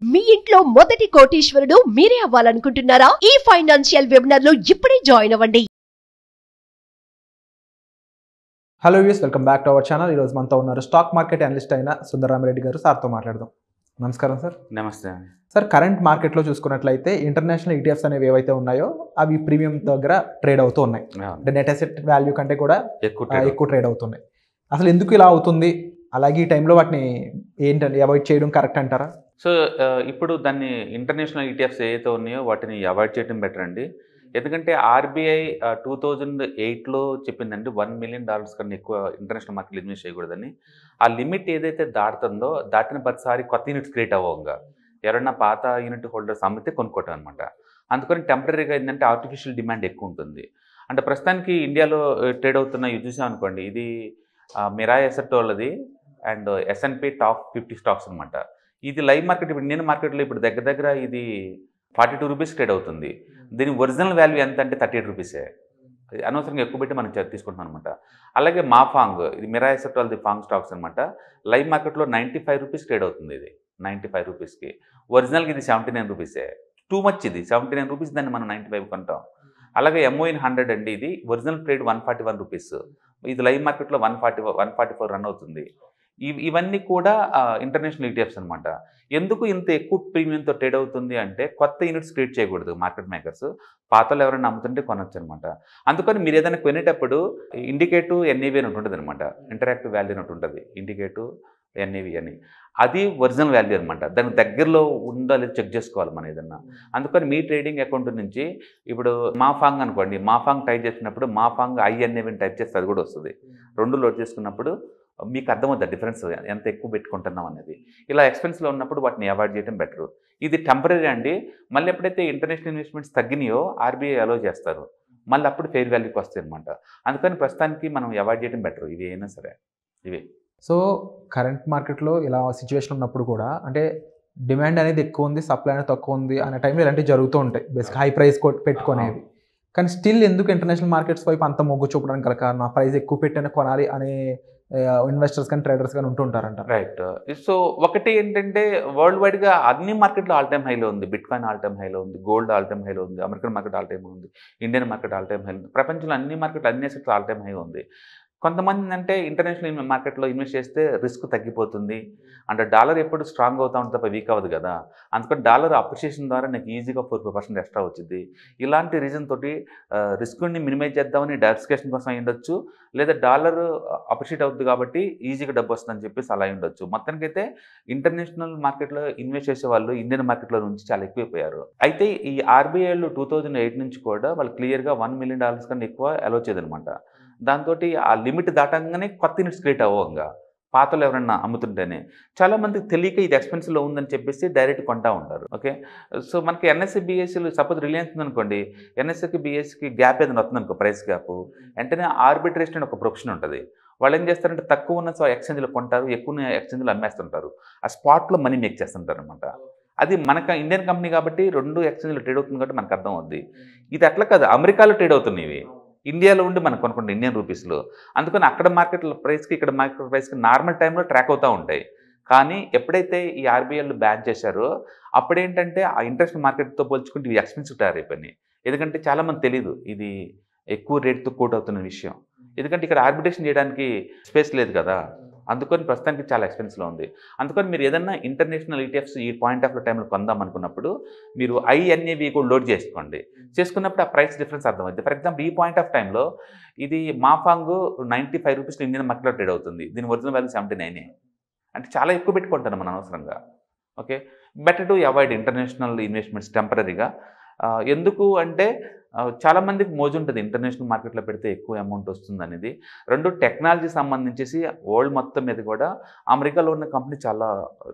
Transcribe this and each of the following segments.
మీ ఇంట్లో మొదటి కోటీశ్వరుడు మీరే అవ్వాలనుకుంటున్నారా? ఈ ఫైనాన్షియల్ వెబినార్ లో ఇప్పుడే జాయిన్ అవ్వండి. Hello views, welcome back to our channel. ఈరోజు మనతో ఉన్నారు స్టాక్ మార్కెట్ అనలిస్ట్ అయిన సుందరరామిరెడ్డి గారు. సార్తో మాట్లాడదాం. నమస్కారం సార్. నమస్తే. సార్, కరెంట్ మార్కెట్లో చూసుకున్నట్లయితే ఇంటర్నేషనల్ ఈటీఎఫ్స్ అనేవి ఏవైతే ఉన్నాయో అవి ప్రీమియం దగ్గర ట్రేడ్ అవుతూ ఉన్నాయి. అంటే నెట్ అసెట్ వాల్యూ కంటే కూడా ఎక్కువ ట్రేడ్ అవుతున్నాయి. అసలు ఎందుకు ఇలా అవుతుంది? అలాగే ఈ టైంలో వాటిని ఏంటంటే అవాయిడ్ చేయడం కరెక్ట్ అంటారా? సో ఇప్పుడు దాన్ని ఇంటర్నేషనల్ ఈటీఎఫ్స్ ఏవైతే ఉన్నాయో వాటిని అవాయిడ్ చేయడం బెటర్ అండి. ఎందుకంటే ఆర్బీఐ 2008లో చెప్పిందండి $1 million కన్నా ఎక్కువ ఇంటర్నేషనల్ మార్కెట్లో ఇన్వెస్ట్ చేయకూడదని. ఆ లిమిట్ ఏదైతే దాటుతుందో దాటిన ప్రతిసారి కొత్త యూనిట్స్ క్రియేట్ అవ్వంగా ఎవరైనా పాత యూనిట్ హోల్డర్స్ అమ్మితే కొనుక్కోవటం అనమాట. అందుకని టెంపరీగా ఏంటంటే ఆర్టిఫిషియల్ డిమాండ్ ఎక్కువ ఉంటుంది. అంటే ప్రస్తుతానికి ఇండియాలో ట్రేడ్ అవుతున్న ఇది చూసాం అనుకోండి, ఇది మిరాయ్ అసెట్ వాళ్ళది అండ్ S&P టాప్ 50 స్టాక్స్ అనమాట. ఇది లైవ్ మార్కెట్ ఇప్పుడు ఇండియన్ మార్కెట్లో ఇప్పుడు దగ్గర దగ్గర ఇది ₹42 ట్రేడ్ అవుతుంది. దీని ఒరిజినల్ వాల్యూ ఎంత అంటే ₹38. అనవసరంగా ఎక్కువ పెట్టి మనం తీసుకుంటున్నాం అనమాట. అలాగే మాఫాంగ్, ఇది మిరాయ్ అసెట్ వాళ్ళది ఫాంగ్ స్టాక్స్ అనమాట. లైవ్ మార్కెట్లో ₹95 ట్రేడ్ అవుతుంది. ఇది ₹95కి. ఒరిజినల్కి ఇది ₹79. Too much. ఇది ₹79 దాన్ని మనం 95 కొంటాం. అలాగే MOIN100 అండి, ఇది ఒరిజినల్ ట్రేడ్ ₹141. ఇది లైవ్ మార్కెట్లో 144 రన్ అవుతుంది. ఇవన్నీ కూడా ఇంటర్నేషనల్ ఈటీఎఫ్స్ అనమాట. ఎందుకు ఇంత ఎక్కువ ప్రీమియంతో ట్రేడ్ అవుతుంది అంటే కొత్త యూనిట్స్ క్రియేట్ చేయకూడదు మార్కెట్ మేకర్స్. పాతలు ఎవరైనా అమ్ముతుంటే కొనొచ్చు అనమాట. అందుకని మీరు ఏదైనా కొనేటప్పుడు ఇండికేటివ్ NAV అని ఉంటుంది అనమాట. ఇంటరాక్టివ్ వాల్యూ అని ఉంటుంది. ఇండికేటివ్ NAV అని, అది ఒరిజినల్ వాల్యూ అనమాట. దానికి దగ్గరలో ఉందా లేదా చెక్ చేసుకోవాలి మనం ఏదన్నా. అందుకని మీ ట్రేడింగ్ అకౌంట్ నుంచి ఇప్పుడు మాఫాంగ్ అనుకోండి, మాఫాంగ్ టైప్ చేసినప్పుడు మాఫాంగ్ INAV టైప్ చేస్తే అది కూడా వస్తుంది. రెండు లోడ్ చేసుకున్నప్పుడు మీకు అర్థమవుతుంది డిఫరెన్స్ ఎంత ఎక్కువ పెట్టుకుంటున్నాం అనేది. ఇలా ఎక్స్పెన్స్లో ఉన్నప్పుడు వాటిని అవాయిడ్ చేయడం బెటరు. ఇది టెంపరీ అండి. మళ్ళీ ఎప్పుడైతే ఇంటర్నేషనల్ ఇన్వెస్ట్మెంట్స్ తగ్గినాయో RBI అలో చేస్తారు, మళ్ళీ అప్పుడు ఫెయిర్ వాల్యూకి వస్తాయి అనమాట. అందుకని ప్రస్తుతానికి మనం అవాయిడ్ చేయడం బెటర్ ఇవి అయినా సరే. ఇవే. సో కరెంట్ మార్కెట్లో ఇలా సిచ్యువేషన్ ఉన్నప్పుడు కూడా అంటే డిమాండ్ అనేది ఎక్కువ ఉంది, సప్లై అనేది తక్కువ ఉంది అనే టైంలో ఇలాంటివి జరుగుతూ ఉంటాయి. బేసిక్ హై ప్రైస్ పెట్టుకునేవి. కానీ స్టిల్ ఎందుకు ఇంటర్నేషనల్ మార్కెట్స్ వైపు అంత మొగ్గు చూపడానికి గల కారణం ఆ ప్రైస్ ఎక్కువ పెట్టిన కొనాలి అనే ఇన్వెస్టర్స్ కానీ ట్రేడర్స్ కానీ ఉంటుంటారంట. రైట్. సో ఒకటి ఏంటంటే వరల్డ్ వైడ్గా అన్ని మార్కెట్లు ఆల్ టైమ్ హైలో ఉంది. బిట్కాయిన్ ఆల్ టైమ్ హైలో ఉంది, గోల్డ్ ఆల్ టైమ్ హైలో ఉంది, అమెరికన్ మార్కెట్ ఆల్ టైమ్ ఉంది, Indian market all time high ఉంది. ప్రపంచంలో అన్ని మార్కెట్లు అన్ని అసెట్స్ ఆల్ టైమ్ హై ఉంది. కొంతమంది అంటే ఇంటర్నేషనల్ మార్కెట్లో ఇన్వెస్ట్ చేస్తే రిస్క్ తగ్గిపోతుంది అంటే డాలర్ ఎప్పుడు స్ట్రాంగ్ అవుతా ఉంటుంది తప్ప వీక్ అవ్వదు కదా. అందుకని డాలర్ అప్రిషియేషన్ ద్వారా నాకు ఈజీగా 4% ఎక్స్ట్రా వచ్చింది. ఇలాంటి రీజన్ తోటి రిస్క్ని మినిమైజ్ చేద్దామని డైవర్సిఫికేషన్ కోసం ఉండొచ్చు, లేదా డాలర్ అప్రిషియేట్ అవుతుంది కాబట్టి ఈజీగా డబ్బు వస్తుందని చెప్పేసి అలా ఉండొచ్చు. మొత్తానికైతే ఇంటర్నేషనల్ మార్కెట్లో ఇన్వెస్ట్ చేసే వాళ్ళు ఇండియన్ మార్కెట్లో నుంచి చాలా ఎక్కువైపోయారు. అయితే ఈ RBIలో 2008 నుంచి కూడా వాళ్ళు క్లియర్గా $1 million కన్నా ఎక్కువ అలో చేయదనమాట. దాంతో ఆ లిమిట్ దాటంగానే కొత్త యూనిట్స్ క్రియేట్ అవ్వంగా పాతలు ఎవరైనా అమ్ముతుంటేనే చాలామందికి తెలియక ఇది ఎక్స్పెన్సివ్లో ఉందని చెప్పేసి డైరెక్ట్ కొంటా ఉంటారు. ఓకే. సో మనకి NSE BSEలు సపోజ్ రిలయన్స్ ఉందనుకోండి, NSEకి BSEకి గ్యాప్ ఏదైనా వస్తుంది అనుకో, ప్రైస్ గ్యాప్, వెంటనే ఆర్బిట్రేషన్ అని ఒక ప్రొఫెషన్ ఉంటుంది. వాళ్ళు ఏం చేస్తారంటే తక్కువ ఉన్న ఎక్స్చేంజ్లో కొంటారు, ఎక్కువ ఉన్న ఎక్స్చేంజ్లో అమ్మేస్తుంటారు. ఆ స్పాట్లో మనీ మేక్ చేస్తుంటారు అనమాట. అది మనకు ఇండియన్ కంపెనీ కాబట్టి 2 ఎక్స్చేంజ్లో ట్రేడ్ అవుతుంది కాబట్టి మనకు అర్థం అవుద్ది. ఇది అట్లా కాదు, అమెరికాలో ట్రేడ్ అవుతున్నాయి ఇవి, ఇండియాలో ఉండి మనం కొనుక్కుంటాం ఇండియన్ రూపీస్లో. అందుకని అక్కడ మార్కెట్ ప్రైస్కి ఇక్కడ మార్కెట్ ప్రైస్కి నార్మల్ టైంలో ట్రాక్ అవుతూ ఉంటాయి. కానీ ఎప్పుడైతే ఈ RBIలు బ్యాన్ చేశారో అప్పుడేంటంటే ఆ ఇంటర్నేషనల్ మార్కెట్తో పోల్చుకుంటే ఇవి ఎక్స్పెన్సివ్ తయారైపోయినాయి. ఎందుకంటే చాలామంది తెలీదు ఇది ఎక్కువ రేట్తో కోట్ అవుతున్న విషయం. ఎందుకంటే ఇక్కడ ఆర్బిట్రేషన్ చేయడానికి స్పేస్ లేదు కదా. అందుకని ప్రస్తుతానికి చాలా ఎక్స్పెన్స్లో ఉంది. అందుకని మీరు ఏదన్నా ఇంటర్నేషనల్ ఈటీఎఫ్స్ ఈ పాయింట్ ఆఫ్ టైంలో కొందాం అనుకున్నప్పుడు మీరు INAV కూడా లోడ్ చేసుకోండి. చేసుకున్నప్పుడు ఆ ప్రైస్ డిఫరెన్స్ అర్థమవుతుంది. ఫర్ ఎగ్జాంపుల్ ఈ పాయింట్ ఆఫ్ టైంలో ఇది మాఫాంగ్ ₹95 ఇండియన్ మార్కెట్లో ట్రేడ్ అవుతుంది. దీని ఒరిజినల్ వాల్యూ 79. అంటే చాలా ఎక్కువ పెట్టుకుంటాను మనం అనవసరంగా. Okay. Better to avoid international investments టెంపరీగా. ఎందుకు అంటే చాలామందికి మోజు ఉంటుంది ఇంటర్నేషనల్ మార్కెట్లో పెడితే ఎక్కువ అమౌంట్ వస్తుంది అనేది. రెండు టెక్నాలజీ సంబంధించేసి వరల్డ్ మొత్తం మీద కూడా అమెరికాలో ఉన్న కంపెనీ చాలా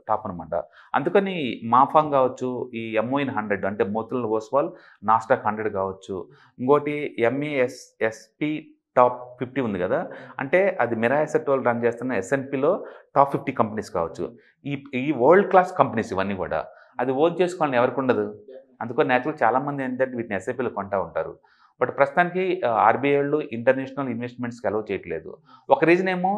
టాప్ అనమాట. అందుకని మాఫాంగ్ కావచ్చు, ఈ MOIN100 అంటే మోతిలాల్ ఓస్వాల్ నాస్డాక్ 100 కావచ్చు, ఇంకోటి MASSP టాప్ 50 ఉంది కదా, అంటే అది మిరాయ్ అసెట్ వాళ్ళు రన్ చేస్తున్న S&Pలో టాప్ 50 కంపెనీస్ కావచ్చు. ఈ వరల్డ్ క్లాస్ కంపెనీస్ ఇవన్నీ కూడా అది ఓన్ చేసుకోవాలని ఎవరికి ఉండదు. అందుకని నేచురల్ చాలామంది ఏంటంటే వీటిని SIPలో కొంటూ ఉంటారు. బట్ ప్రస్తుతానికి ఆర్బీఐ వాళ్ళు ఇంటర్నేషనల్ ఇన్వెస్ట్మెంట్స్కి అలౌ చేయట్లేదు. ఒక రీజన్ ఏమో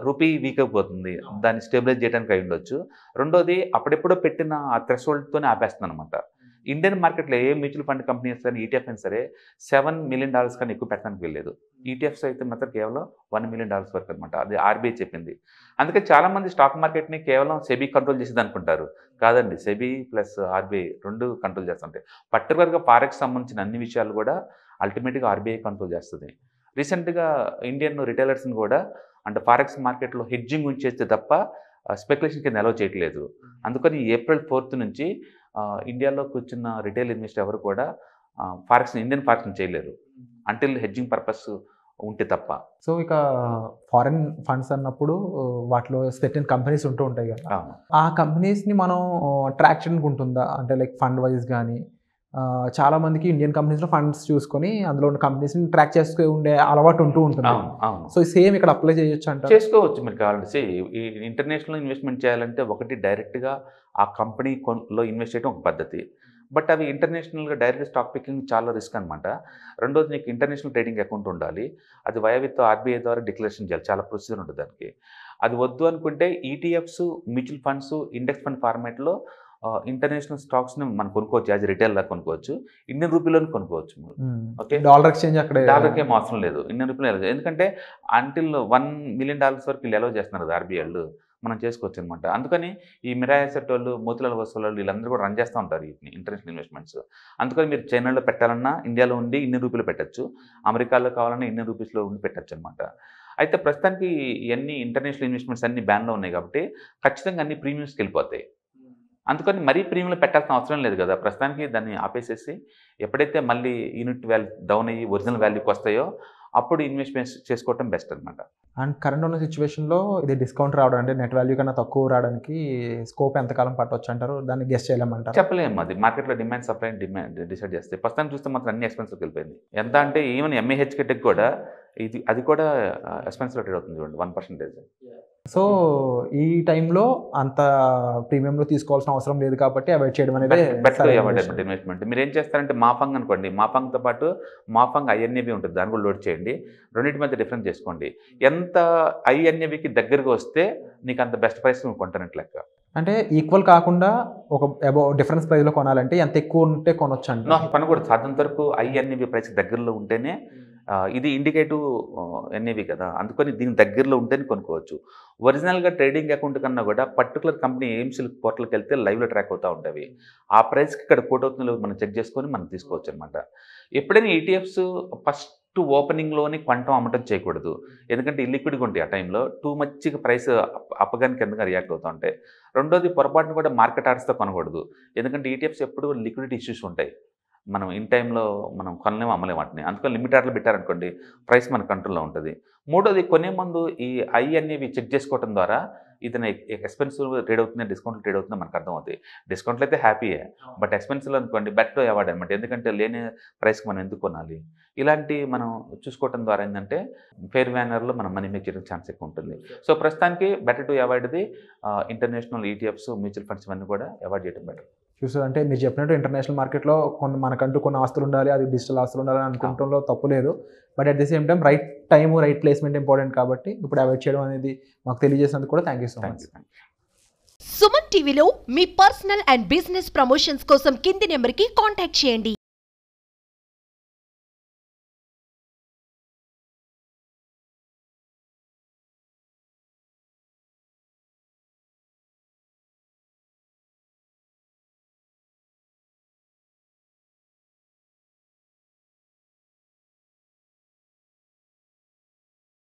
రూపీ వీక్ అయిపోతుంది, దాన్ని స్టెబిలైజ్ చేయడానికి అయి ఉండొచ్చు. రెండోది అప్పుడెప్పుడో పెట్టిన ఆ థ్రెషోల్డ్తోనే ఆపేస్తుంది అనమాట. ఇండియన్ మార్కెట్లో ఏ మ్యూచువల్ ఫండ్ కంపెనీస్ కానీ ఈటీఎఫ్ అయినా సరే $7 million కన్నా ఎక్కువ పెట్టడానికి వెళ్ళలేదు. ఈటీఎఫ్స్ అయితే మాత్రం కేవలం $1 million వరకు అనమాట. అది ఆర్బీఐ చెప్పింది. అందుకే చాలామంది స్టాక్ మార్కెట్ని కేవలం సెబీ కంట్రోల్ చేసేది అనుకుంటారు. కాదండి, సెబీ ప్లస్ ఆర్బీఐ రెండు కంట్రోల్ చేస్తుంటాయి. పర్టికులర్గా ఫారెక్స్ సంబంధించిన అన్ని విషయాలు కూడా అల్టిమేట్గా ఆర్బీఐ కంట్రోల్ చేస్తుంది. రీసెంట్గా ఇండియన్ రిటైలర్స్ని కూడా అంటే ఫారెక్స్ మార్కెట్లో హెడ్జింగ్ ఉంచేస్తే తప్ప స్పెక్యులేషన్ కింద అలౌ చేయట్లేదు. అందుకని April 4th నుంచి ఇండియాలో కూర్చున్న రిటైల్ ఇన్వెస్టర్ ఎవరు కూడా ఇండియన్ ఫారెక్స్ని చేయలేరు అంటిల్ హెడ్జింగ్ పర్పస్ ఉంటే తప్ప. సో ఇక ఫారెన్ ఫండ్స్ అన్నప్పుడు వాటిలో సర్టెన్ కంపెనీస్ ఉంటూ ఉంటాయి కదా, ఆ కంపెనీస్ని మనం ట్రాక్ చేయడానికి ఉంటుందా? అంటే లైక్ ఫండ్ వైజ్ కానీ చాలా మందికి ఇండియన్ కంపెనీస్లో ఫండ్స్ చూసుకొని అందులో ఉన్న కంపెనీస్ని ట్రాక్ చేస్తూ ఉండే అలవాటు ఉంటూ ఉంటుంది. సో సేమ్ ఇక్కడ అప్లై చేయొచ్చు అంటే చేసుకోవచ్చు. మీరు కావాలంటే ఈ ఇంటర్నేషనల్ ఇన్వెస్ట్మెంట్ చేయాలంటే ఒకటి డైరెక్ట్గా ఆ కంపెనీలో ఇన్వెస్ట్ చేయడం ఒక పద్ధతి. బట్ అవి ఇంటర్నేషనల్గా డైరెక్ట్ స్టాక్ పికింగ్ చాలా రిస్క్ అనమాట. రెండోది నీకు ఇంటర్నేషనల్ ట్రేడింగ్ అకౌంట్ ఉండాలి. అది విత్ ఆర్బీఐ ద్వారా డిక్లరేషన్ చేయాలి. చాలా ప్రొసీజర్ ఉంటుంది దానికి. అది వద్దు అనుకుంటే ETFs, mutual funds, index fund ఫార్మాట్లో ఇంటర్నేషనల్ స్టాక్స్ని మనం కొనుక్కోవచ్చు. యాజ్ రిటైల్ లాగా కొనుక్కోవచ్చు. ఇండియన్ రూపీలోనే కొనుక్కోవచ్చు. ఓకే, డాలర్ ఎక్స్చేంజ్ అక్కడ డాలర్కి ఏం అవసరం లేదు. ఇండియన్ రూపీలో ఎందుకంటే అంటిల్ $1 million వరకు వీళ్ళు అలౌ చేస్తున్నారు కదా ఆర్బీఐ వాళ్ళు, మనం చేసుకోవచ్చు అనమాట. అందుకని ఈ మిరాయ్ అసెట్ వాళ్ళు, మోతిలాల్ ఓస్వాల్ వాళ్ళు వీళ్ళందరూ కూడా రన్ చేస్తూ ఉంటారు వీటిని ఇంటర్నేషనల్ ఇన్వెస్ట్మెంట్స్. అందుకని మీరు చైనాలో పెట్టాలన్నా ఇండియాలో ఉండి ఇండియన్ రూపీలో పెట్టచ్చు, అమెరికాలో కావాలన్నా ఇండియన్ రూపీస్లో ఉండి పెట్టచ్చు అనమాట. అయితే ప్రస్తుతానికి ఇవన్నీ ఇంటర్నేషనల్ ఇన్వెస్ట్మెంట్స్ అన్ని బ్యాన్లో ఉన్నాయి కాబట్టి ఖచ్చితంగా అన్ని ప్రీమియమ్స్కి వెళ్ళిపోతాయి. అందుకని మరీ ప్రీమియంలో పెట్టాల్సిన అవసరం లేదు కదా. ప్రస్తుతానికి దాన్ని ఆపేసేసి ఎప్పుడైతే మళ్ళీ యూనిట్ వాల్యూ డౌన్ అయ్యి ఒరిజినల్ వాల్యూకి వస్తాయో అప్పుడు ఇన్వెస్ట్మెంట్ చేసుకోవటం బెస్ట్ అనమాట. అండ్ కరెంట్ ఉన్న సిచ్యువేషన్లో ఇది డిస్కౌంట్ రావడం అంటే నెట్ వాల్యూ కన్నా తక్కువ రావడానికి స్కోప్ ఎంతకాలం పట్టవచ్చు అంటారు? దాన్ని గెస్ చేయలేమంటారు? చెప్పలేము. అది మార్కెట్లో డిమాండ్ సప్లై డిసైడ్ చేస్తే ప్రస్తుతానికి చూస్తే మాత్రం అన్ని ఎక్స్పెన్సివ్కి వెళ్ళిపోయింది. ఎంత అంటే ఈవెన్ ఎంఏహెచ్ కిటెక్ కూడా అది కూడా ఎక్స్పెన్సివ్ ట్రేడ్ అవుతుంది చూడండి, 1%. సో ఈ టైంలో అంత ప్రీమియంలో తీసుకోవాల్సిన అవసరం లేదు కాబట్టి అవాయిడ్ చేయడం అనేది బెటర్ ఇన్వెస్ట్మెంట్. మీరు ఏం చేస్తారంటే మాఫంగ్ అనుకోండి, మాఫంగ్తో పాటు మాఫంగ్ ఐఎన్ఏబి ఉంటుంది, దాన్ని కూడా లోడ్ చేయండి. రెండింటి మధ్య డిఫరెన్స్ చేసుకోండి. ఎంత ఐఎన్ఏబికి దగ్గరగా వస్తే నీకు అంత బెస్ట్ ప్రైస్ కొంటానంటే లెక్క. అంటే ఈక్వల్ కాకుండా ఒక డిఫరెన్స్ ప్రైస్లో కొనాలంటే ఎంత ఎక్కువ ఉంటే కొనొచ్చు అంటే కొనకూడదు. సాధ్యంత వరకు ఐఎన్ఏబి ప్రైస్కి దగ్గరలో ఉంటేనే, ఇది ఇండికేటివ్ ఎన్ఏవి కదా, అందుకని దీని దగ్గరలో ఉంటేనే కొనుక్కోవచ్చు. ఒరిజినల్గా ట్రేడింగ్ అకౌంట్ కన్నా కూడా పర్టికులర్ కంపెనీ ఎయిమ్సిల్ పోర్టల్కి వెళ్తే లైవ్లో ట్రాక్ అవుతూ ఉంటాయి. ఆ ప్రైస్కి ఇక్కడ కోట్ అవుతుందో మనం చెక్ చేసుకొని మనం తీసుకోవచ్చు అనమాట. ఎప్పుడైనా ఈటీఎఫ్స్ ఫస్ట్ ఓపెనింగ్లోని కొనటం అమ్మటం చేయకూడదు. ఎందుకంటే ఇల్లిక్విడ్గా ఉంటాయి ఆ టైంలో, టూ మచ్గా ప్రైస్ అప్పగానికి కిందగా రియాక్ట్ అవుతూ ఉంటాయి. రెండోది పొరపాటును కూడా మార్కెట్ ఆర్డర్స్తో కొనకూడదు. ఎందుకంటే ఈటీఎఫ్స్ ఎప్పుడు లిక్విడిటీ ఇష్యూస్ ఉంటాయి. మనం ఇన్ టైంలో మనం కొనలేము, అమ్మలేము వాటిని. అందుకని లిమిట్ ఆర్డర్లు పెట్టారనుకోండి, ప్రైస్ మన కంట్రోల్లో ఉంటుంది. మూడోది కొనే ముందు ఈ ఐ అనేవి చెక్ చేసుకోవడం ద్వారా ఇతను ఎక్స్పెన్సివ్ ట్రేడ్ అవుతుంది, డిస్కౌంట్లు ట్రేడ్ అవుతుందో మనకు అర్థమవుతాయి. డిస్కౌంట్లు అయితే హ్యాపీయే, బట్ ఎక్స్పెన్సివ్ అనుకోండి బెట్ అవార్డ్ అనమాట. ఎందుకంటే లేని ప్రైస్కి మనం ఎందుకు కొనాలి? ఇలాంటి మనం చూసుకోవడం ద్వారా ఏంటంటే ఫెయిర్ మేనర్లో మనం మనీ మేక్ చేయడానికి ఛాన్స్ ఎక్కువ ఉంటుంది. సో ప్రస్తుతానికి బెటర్ టు అవాయిడ్ది ఇంటర్నేషనల్ ఈటీఎఫ్స్, మ్యూచువల్ ఫండ్స్ ఇవన్నీ కూడా అవాయిడ్ చేయడం బెటర్. చూసారు అంటే మీరు చెప్పినట్టు ఇంటర్నేషనల్ మార్కెట్లో మనకంటూ కొన్ని ఆస్తులు ఉండాలి, అది డిజిటల్ ఆస్తులు ఉండాలి అనుకుంటంలో తప్పు లేదు. But at the same time right time, right placement important కాబట్టి ఇప్పుడు అవాయిడ్ చేయడం అనేది మాకు తెలియజేసినందుకు కూడా thank you so much. Suman టీవీలో మీ పర్సనల్ అండ్ బిజినెస్ ప్రమోషన్స్ కోసం కింది నెంబర్కి కాంటాక్ట్ చేయండి.